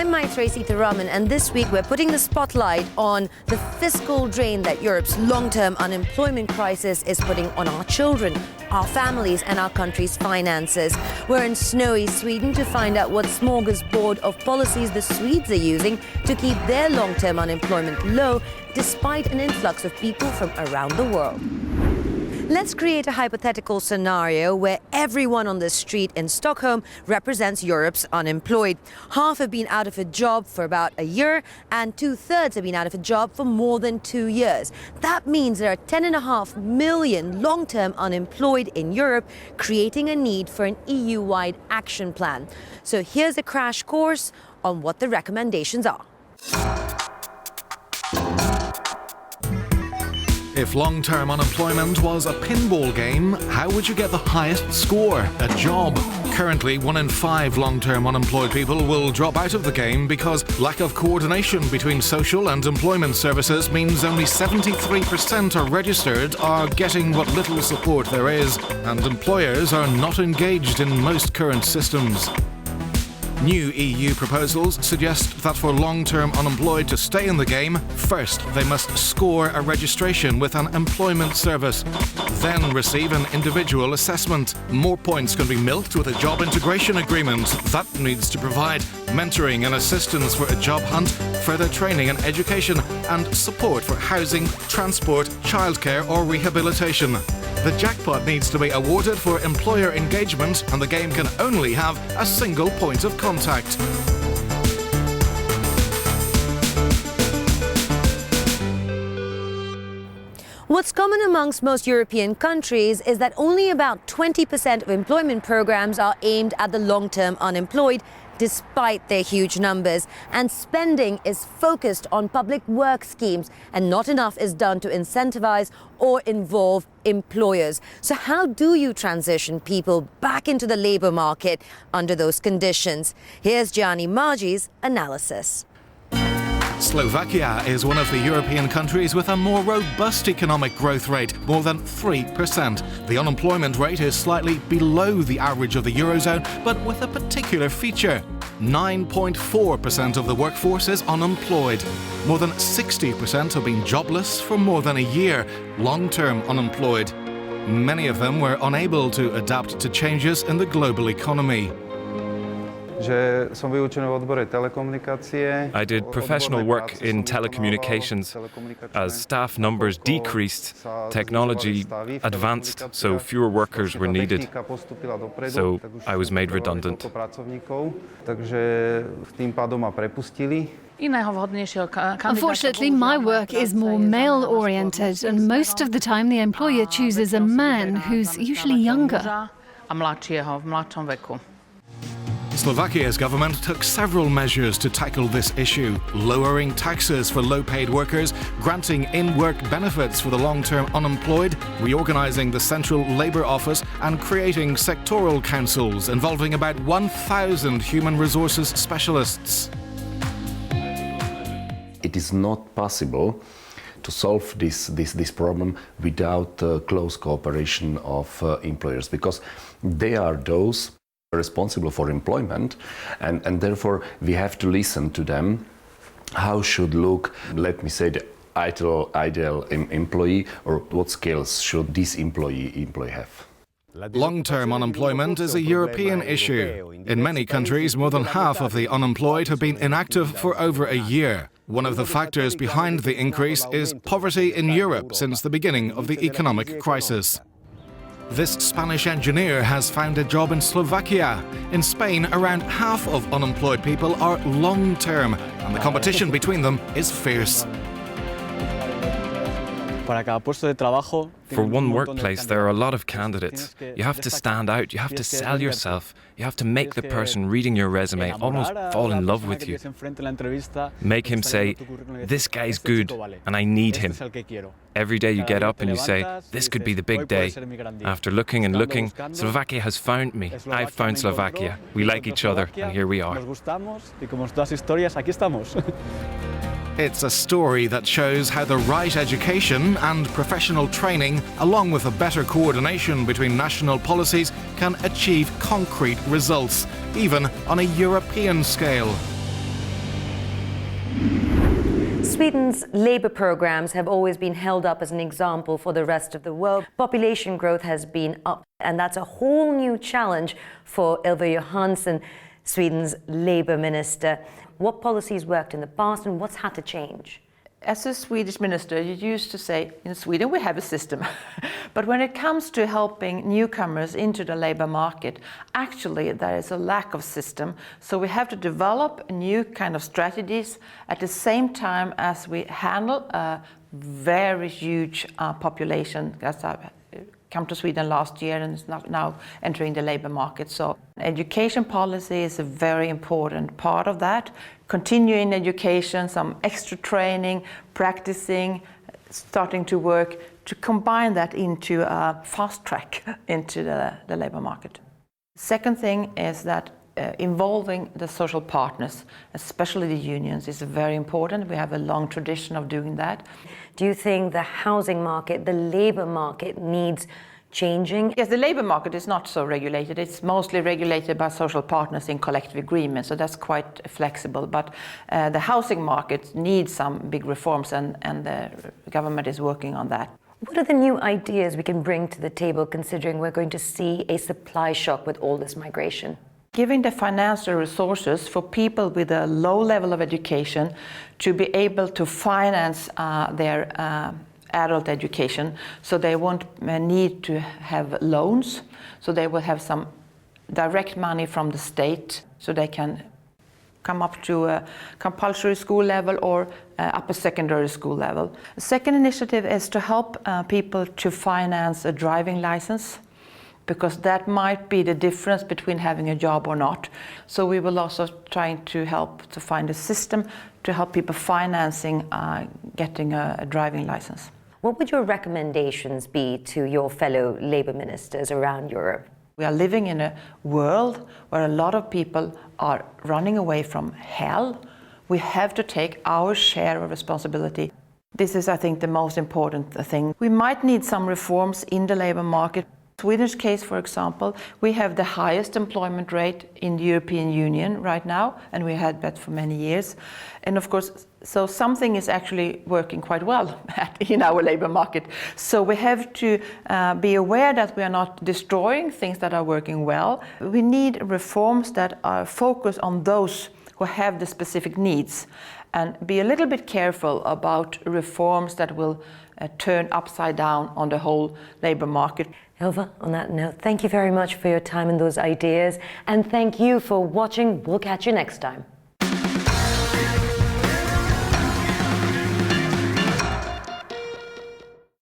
I'm Maitreyi Sitharaman, and this week we're putting the spotlight on the fiscal drain that Europe's long-term unemployment crisis is putting on our children, our families and our country's finances. We're in snowy Sweden to find out what smorgasbord of policies the Swedes are using to keep their long-term unemployment low despite an influx of people from around the world. Let's create a hypothetical scenario where everyone on the street in Stockholm represents Europe's unemployed. Half have been out of a job for about a year and 2/3 have been out of a job for more than 2 years. That means there are 10.5 million long-term unemployed in Europe, creating a need for an EU-wide action plan. So here's a crash course on what the recommendations are. If long-term unemployment was a pinball game, how would you get the highest score? A job. Currently, 1 in 5 long-term unemployed people will drop out of the game because lack of coordination between social and employment services means only 73% are registered, are getting what little support there is, and employers are not engaged in most current systems. New EU proposals suggest that for long-term unemployed to stay in the game, first they must score a registration with an employment service, then receive an individual assessment. More points can be milked with a job integration agreement. That needs to provide mentoring and assistance for a job hunt, further training and education, and support for housing, transport, childcare or rehabilitation. The jackpot needs to be awarded for employer engagement, and the game can only have a single point of contact. What's common amongst most European countries is that only about 20% of employment programs are aimed at the long-term unemployed, despite their huge numbers, and spending is focused on public work schemes, and not enough is done to incentivize or involve employers. So how do you transition people back into the labor market under those conditions? Here's Gianni Maggi's analysis. Slovakia is one of the European countries with a more robust economic growth rate, more than 3%. The unemployment rate is slightly below the average of the Eurozone, but with a particular feature. 9.4% of the workforce is unemployed. More than 60% have been jobless for more than a year, long-term unemployed. Many of them were unable to adapt to changes in the global economy. I did professional work in telecommunications. As staff numbers decreased, technology advanced, so fewer workers were needed. So I was made redundant. Unfortunately, my work is more male-oriented, and most of the time the employer chooses a man who's usually younger. Slovakia's government took several measures to tackle this issue, lowering taxes for low-paid workers, granting in-work benefits for the long-term unemployed, reorganizing the Central Labour Office, and creating sectoral councils involving about 1,000 human resources specialists. It is not possible to solve this problem without close cooperation of employers, because they are those responsible for employment, and therefore we have to listen to them. How should look, let me say, the ideal employee, or what skills should this employee have? Long-term unemployment is a European issue. In many countries, more than half of the unemployed have been inactive for over a year. One of the factors behind the increase is poverty in Europe since the beginning of the economic crisis. This Spanish engineer has found a job in Slovakia. In Spain, around half of unemployed people are long-term, and the competition between them is fierce. For one workplace, there are a lot of candidates. You have to stand out, you have to sell yourself, you have to make the person reading your resume almost fall in love with you. Make him say, "This guy's good, and I need him." Every day you get up and you say, "This could be the big day." After looking and looking, Slovakia has found me. I've found Slovakia. We like each other, and here we are. It's a story that shows how the right education and professional training, along with a better coordination between national policies, can achieve concrete results, even on a European scale. Sweden's labour programmes have always been held up as an example for the rest of the world. Population growth has been up, and that's a whole new challenge for Ylva Johansson, Sweden's labour minister. What policies worked in the past and what's had to change? As a Swedish minister, you used to say, in Sweden we have a system. But when it comes to helping newcomers into the labour market, actually there is a lack of system. So we have to develop new kind of strategies at the same time as we handle a very huge population that's come to Sweden last year and is now entering the labour market. So education policy is a very important part of that. Continuing education, some extra training, practicing, starting to work, to combine that into a fast track into the labour market. Second thing is that involving the social partners, especially the unions, is very important. We have a long tradition of doing that. Do you think the housing market, the labour market needs changing? Yes, the labour market is not so regulated. It's mostly regulated by social partners in collective agreements, so that's quite flexible. But the housing market needs some big reforms, and the government is working on that. What are the new ideas we can bring to the table, considering we're going to see a supply shock with all this migration? Giving the financial resources for people with a low level of education to be able to finance their adult education, so they won't need to have loans, so they will have some direct money from the state, so they can come up to a compulsory school level or upper secondary school level. The second initiative is to help people to finance a driving license, because that might be the difference between having a job or not. So we will also try to help to find a system to help people financing getting a driving license. What would your recommendations be to your fellow labour ministers around Europe? We are living in a world where a lot of people are running away from hell. We have to take our share of responsibility. This is, I think, the most important thing. We might need some reforms in the labour market. Swedish case, for example, we have the highest employment rate in the European Union right now, and we had that for many years. And of course, so something is actually working quite well in our labour market. So we have to be aware that we are not destroying things that are working well. We need reforms that are focused on those who have the specific needs, and be a little bit careful about reforms that will turn upside down on the whole labour market. Ylva, on that note, thank you very much for your time and those ideas, and thank you for watching. We'll catch you next time.